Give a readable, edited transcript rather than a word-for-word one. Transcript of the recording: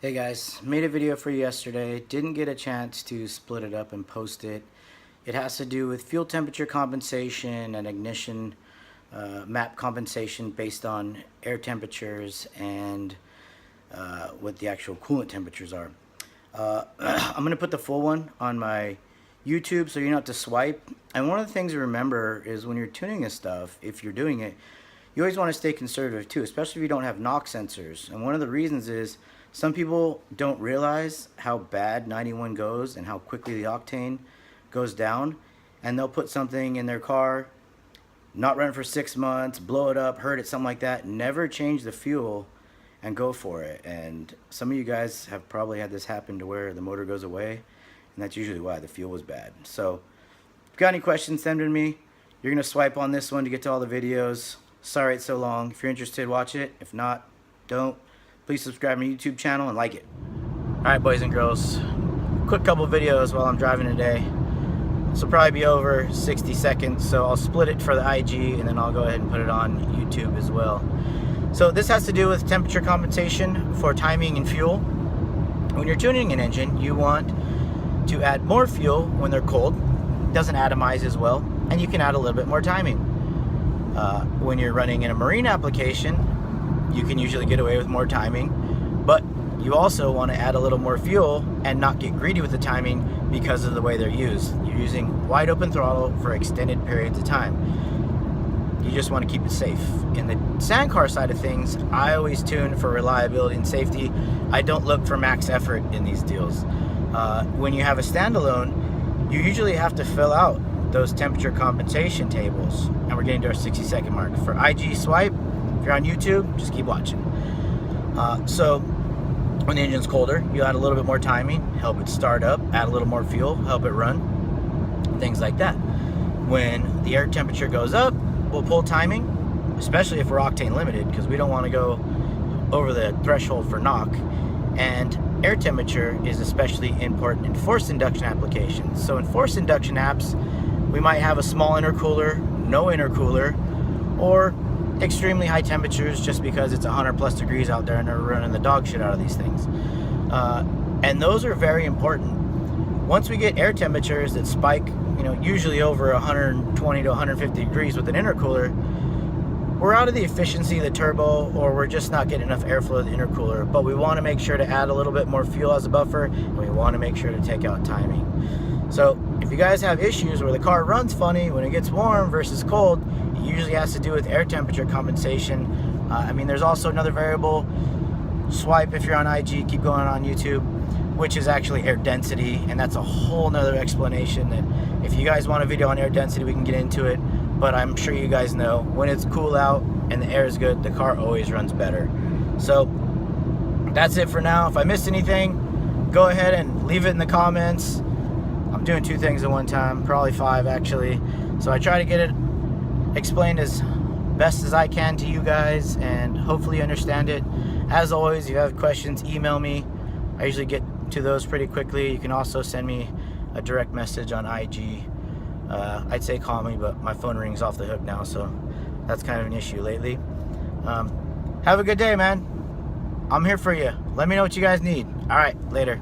Hey guys, made a video for you yesterday, didn't get a chance to split it up and post it. It has to do with fuel temperature compensation and ignition map compensation based on air temperatures and what the actual coolant temperatures are. I'm going to put the full one on my YouTube so you don't have to swipe. And one of the things to remember is when you're tuning this stuff, if you're doing it, you always want to stay conservative too, especially if you don't have NOx sensors. And one of the reasons is some people don't realize how bad 91 goes and how quickly the octane goes down, and they'll put something in their car, not run for 6 months, blow it up, hurt it, something like that, never change the fuel and go for it. And some of you guys have probably had this happen to where the motor goes away, and that's usually why the fuel was bad. So if you've got any questions, send them to me. You're gonna swipe on this one to get to all the videos. Sorry it's so long. If you're interested, watch it. If not, don't. Please subscribe to my YouTube channel and like it. Alright, boys and girls, quick couple videos while I'm driving today. This will probably be over 60 seconds, so I'll split it for the IG and then I'll go ahead and put it on YouTube as well. So this has to do with temperature compensation for timing and fuel. When you're tuning an engine, you want to add more fuel when they're cold. It doesn't atomize as well, and you can add a little bit more timing. When you're running in a marine application, you can usually get away with more timing, but you also want to add a little more fuel and not get greedy with the timing because of the way they're used. You're using wide open throttle for extended periods of time. You just want to keep it safe. In the sand car side of things, I always tune for reliability and safety. I don't look for max effort in these deals. When you have a standalone, you usually have to fill out those temperature compensation tables, and we're getting to our 60-second mark. For IG swipe, if you're on YouTube, just keep watching. So when the engine's colder, you add a little bit more timing, help it start up, add a little more fuel, help it run, things like that. When the air temperature goes up, we'll pull timing, especially if we're octane limited, because we don't want to go over the threshold for knock. And air temperature is especially important in forced induction applications. So in forced induction apps, we might have a small intercooler, no intercooler, or extremely high temperatures just because it's 100+ degrees out there and they're running the dog shit out of these things. And those are very important. Once we get air temperatures that spike, usually over 120 to 150 degrees with an intercooler, we're out of the efficiency of the turbo, or we're just not getting enough airflow of the intercooler. But we want to make sure to add a little bit more fuel as a buffer, and we want to make sure to take out timing. So if you guys have issues where the car runs funny when it gets warm versus cold, it usually has to do with air temperature compensation. There's also another variable, swipe if you're on IG, keep going on YouTube, which is actually air density, and that's a whole nother explanation that if you guys want a video on air density, we can get into it. But I'm sure you guys know when it's cool out and the air is good, the car always runs better. So that's it for now. If I missed anything, go ahead and leave it in the comments. I'm doing 2 things at one time, probably 5 actually. So I try to get it explained as best as I can to you guys, and hopefully you understand it. As always, if you have questions, email me. I usually get to those pretty quickly. You can also send me a direct message on IG. I'd say call me, but my phone rings off the hook now, so that's kind of an issue lately. Have a good day, man. I'm here for you. Let me know what you guys need. All right, later.